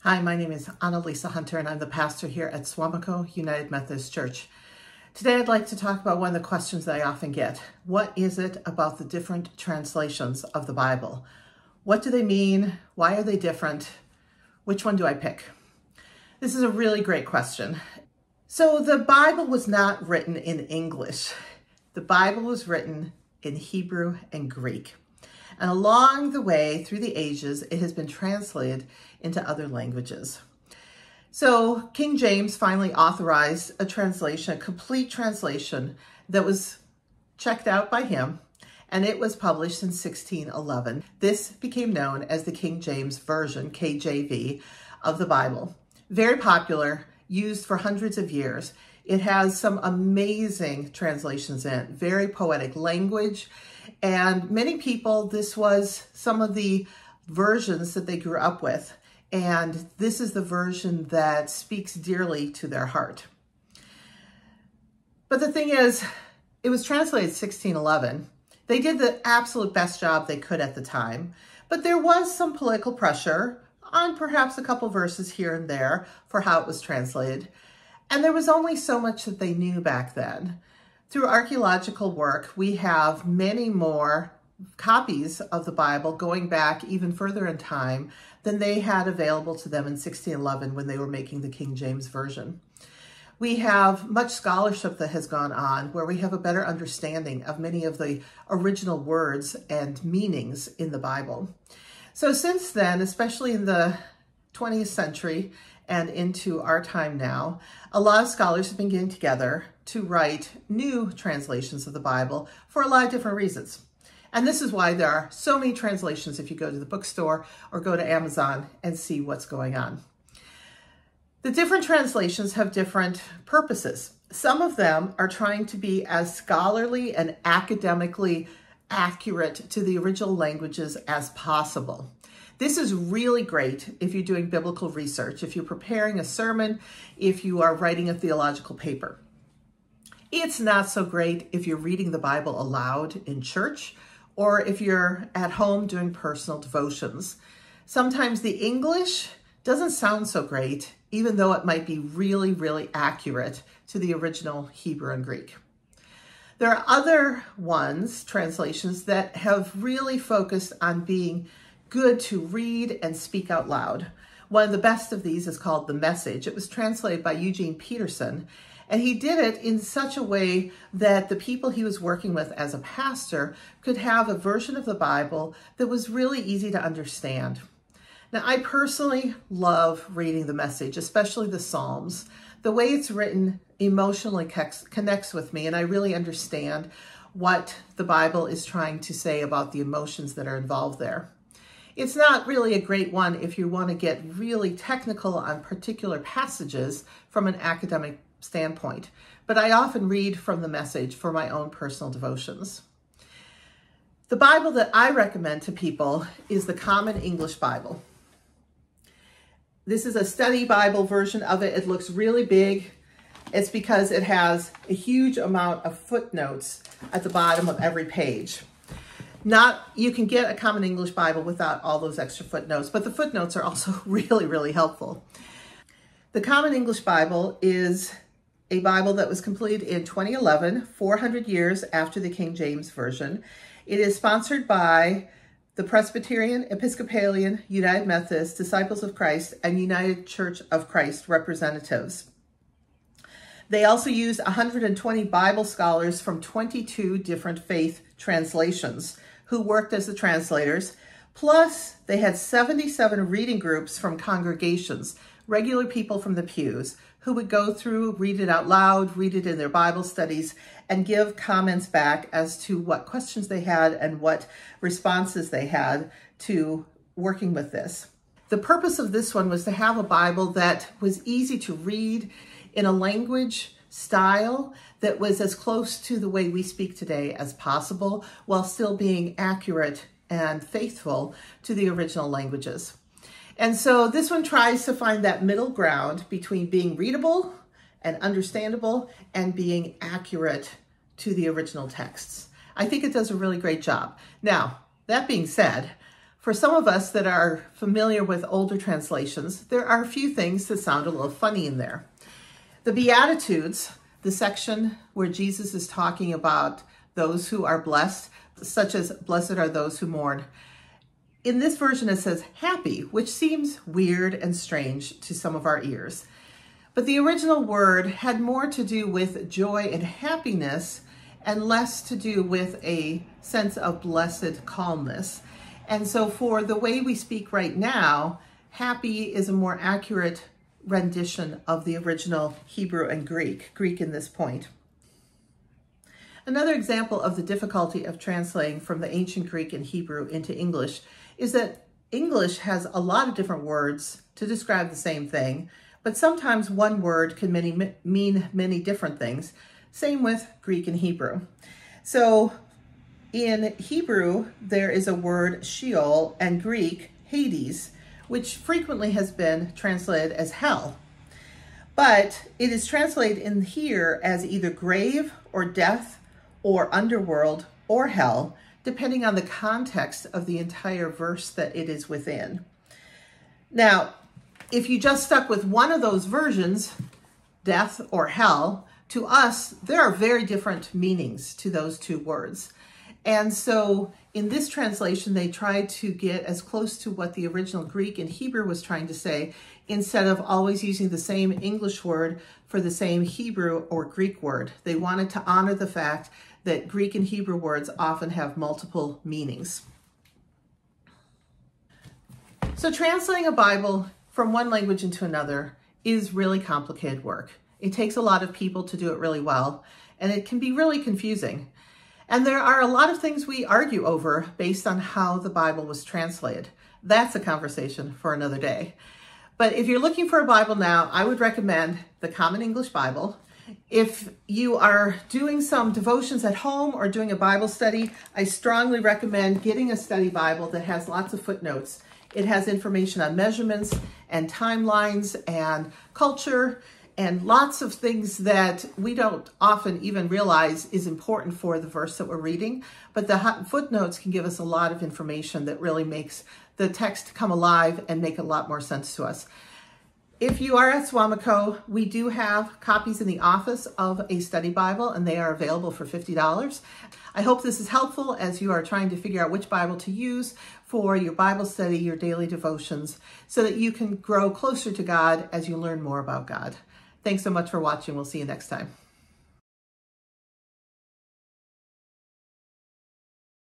Hi, my name is Annalisa Hunter, and I'm the pastor here at Swamico United Methodist Church. Today, I'd like to talk about one of the questions that I often get. What is it about the different translations of the Bible? What do they mean? Why are they different? Which one do I pick? This is a really great question. So the Bible was not written in English. The Bible was written in Hebrew and Greek. And along the way, through the ages, it has been translated into other languages. So King James finally authorized a translation, a complete translation that was checked out by him, and it was published in 1611. This became known as the King James Version, KJV, of the Bible. Very popular, used for hundreds of years. It has some amazing translations in it, very poetic language. And many people, this was some of the versions that they grew up with. And this is the version that speaks dearly to their heart. But the thing is, it was translated in 1611. They did the absolute best job they could at the time. But there was some political pressure on perhaps a couple verses here and there for how it was translated. And there was only so much that they knew back then. Through archaeological work, we have many more copies of the Bible going back even further in time than they had available to them in 1611 when they were making the King James Version. We have much scholarship that has gone on where we have a better understanding of many of the original words and meanings in the Bible. So since then, especially in the 20th century and into our time now, a lot of scholars have been getting together to write new translations of the Bible for a lot of different reasons. And this is why there are so many translations if you go to the bookstore or go to Amazon and see what's going on. The different translations have different purposes. Some of them are trying to be as scholarly and academically accurate to the original languages as possible. This is really great if you're doing biblical research, if you're preparing a sermon, if you are writing a theological paper. It's not so great if you're reading the Bible aloud in church or if you're at home doing personal devotions. Sometimes the English doesn't sound so great, even though it might be really, really accurate to the original Hebrew and Greek. There are other translations that have really focused on being good to read and speak out loud. One of the best of these is called The Message. It was translated by Eugene Peterson, and he did it in such a way that the people he was working with as a pastor could have a version of the Bible that was really easy to understand. Now, I personally love reading The Message, especially the Psalms. The way it's written emotionally connects with me, and I really understand what the Bible is trying to say about the emotions that are involved there. It's not really a great one if you want to get really technical on particular passages from an academic standpoint, but I often read from The Message for my own personal devotions. The Bible that I recommend to people is the Common English Bible. This is a study Bible version of it. It looks really big. It's because it has a huge amount of footnotes at the bottom of every page. You can get a Common English Bible without all those extra footnotes, but the footnotes are also really, really helpful. The Common English Bible is a Bible that was completed in 2011, 400 years after the King James Version. It is sponsored by the Presbyterian, Episcopalian, United Methodist, Disciples of Christ, and United Church of Christ representatives. They also used 120 Bible scholars from 22 different faith translations who worked as the translators. Plus, they had 77 reading groups from congregations, regular people from the pews, who would go through, read it out loud, read it in their Bible studies, and give comments back as to what questions they had and what responses they had to working with this. The purpose of this one was to have a Bible that was easy to read in a language style that was as close to the way we speak today as possible, while still being accurate and faithful to the original languages. And so this one tries to find that middle ground between being readable and understandable and being accurate to the original texts. I think it does a really great job. Now, that being said, For some of us that are familiar with older translations, there are a few things that sound a little funny in there. The Beatitudes, the section where Jesus is talking about those who are blessed, such as blessed are those who mourn. In this version, it says happy, which seems weird and strange to some of our ears. But the original word had more to do with joy and happiness and less to do with a sense of blessed calmness. And so for the way we speak right now, happy is a more accurate rendition of the original Hebrew and Greek in this point. Another example of the difficulty of translating from the ancient Greek and Hebrew into English is that English has a lot of different words to describe the same thing, but sometimes one word can mean many different things. Same with Greek and Hebrew. So in Hebrew, there is a word Sheol, and Greek, Hades, which frequently has been translated as hell. But it is translated in here as either grave or death or underworld or hell, depending on the context of the entire verse that it is within. Now, if you just stuck with one of those versions, death or hell, to us, there are very different meanings to those two words. And so in this translation, they tried to get as close to what the original Greek and Hebrew was trying to say, instead of always using the same English word for the same Hebrew or Greek word. They wanted to honor the fact that Greek and Hebrew words often have multiple meanings. So translating a Bible from one language into another is really complicated work. It takes a lot of people to do it really well, and it can be really confusing. And there are a lot of things we argue over based on how the Bible was translated. That's a conversation for another day. But if you're looking for a Bible now, I would recommend the Common English Bible. If you are doing some devotions at home or doing a Bible study, I strongly recommend getting a study Bible that has lots of footnotes. It has information on measurements and timelines and culture and lots of things that we don't often even realize is important for the verse that we're reading. But the footnotes can give us a lot of information that really makes the text come alive and make a lot more sense to us. If you are at Swamico, we do have copies in the office of a study Bible, and they are available for $50. I hope this is helpful as you are trying to figure out which Bible to use for your Bible study, your daily devotions, so that you can grow closer to God as you learn more about God. Thanks so much for watching. We'll see you next time.